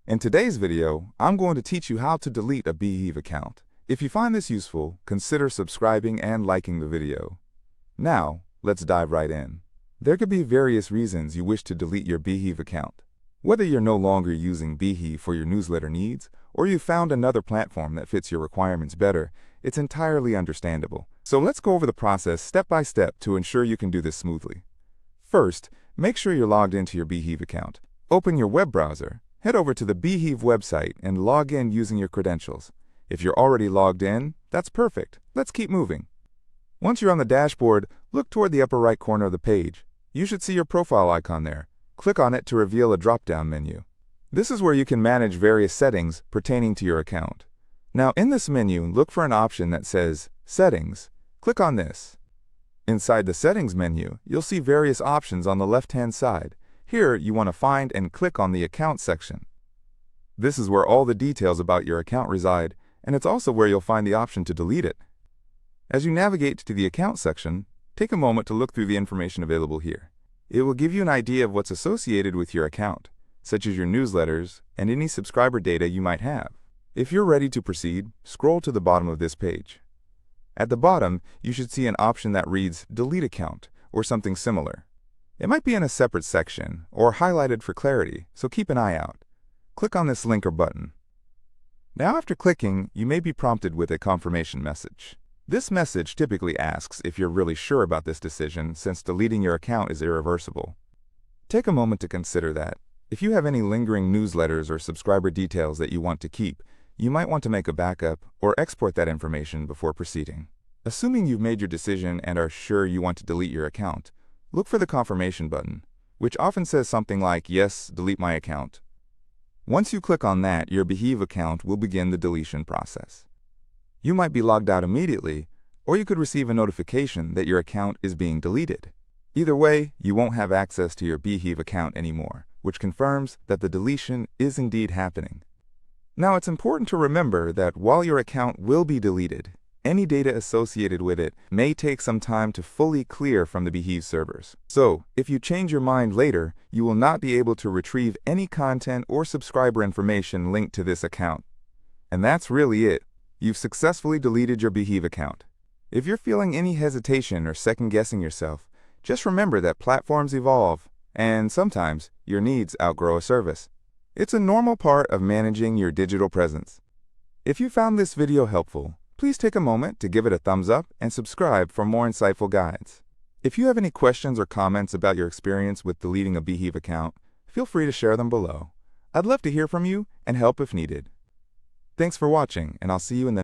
In today's video, I'm going to teach you how to delete a Beehiiv account. If you find this useful, consider subscribing and liking the video. Now, let's dive right in. There could be various reasons you wish to delete your Beehiiv account. Whether you're no longer using Beehiiv for your newsletter needs, or you found another platform that fits your requirements better, it's entirely understandable. So let's go over the process step by step to ensure you can do this smoothly. First, make sure you're logged into your Beehiiv account. Open your web browser. Head over to the Beehiiv website and log in using your credentials. If you're already logged in, that's perfect. Let's keep moving. Once you're on the dashboard, look toward the upper right corner of the page. You should see your profile icon there. Click on it to reveal a drop-down menu. This is where you can manage various settings pertaining to your account. Now, in this menu, look for an option that says Settings. Click on this. Inside the Settings menu, you'll see various options on the left-hand side. Here, you want to find and click on the Account section. This is where all the details about your account reside, and it's also where you'll find the option to delete it. As you navigate to the Account section, take a moment to look through the information available here. It will give you an idea of what's associated with your account, such as your newsletters and any subscriber data you might have. If you're ready to proceed, scroll to the bottom of this page. At the bottom, you should see an option that reads Delete Account or something similar. It might be in a separate section or highlighted for clarity, so keep an eye out. Click on this link or button. Now, after clicking, you may be prompted with a confirmation message. This message typically asks if you're really sure about this decision, since deleting your account is irreversible. Take a moment to consider that. If you have any lingering newsletters or subscriber details that you want to keep, you might want to make a backup or export that information before proceeding. Assuming you've made your decision and are sure you want to delete your account, look for the confirmation button, which often says something like, "Yes, delete my account." Once you click on that, your Beehiiv account will begin the deletion process. You might be logged out immediately, or you could receive a notification that your account is being deleted. Either way, you won't have access to your Beehiiv account anymore, which confirms that the deletion is indeed happening. Now, it's important to remember that while your account will be deleted, any data associated with it may take some time to fully clear from the Beehiiv servers. So, if you change your mind later, you will not be able to retrieve any content or subscriber information linked to this account. And that's really it. You've successfully deleted your Beehiiv account. If you're feeling any hesitation or second-guessing yourself, just remember that platforms evolve, and sometimes your needs outgrow a service. It's a normal part of managing your digital presence. If you found this video helpful, please take a moment to give it a thumbs up and subscribe for more insightful guides. If you have any questions or comments about your experience with deleting a Beehiiv account, feel free to share them below. I'd love to hear from you and help if needed. Thanks for watching, and I'll see you in the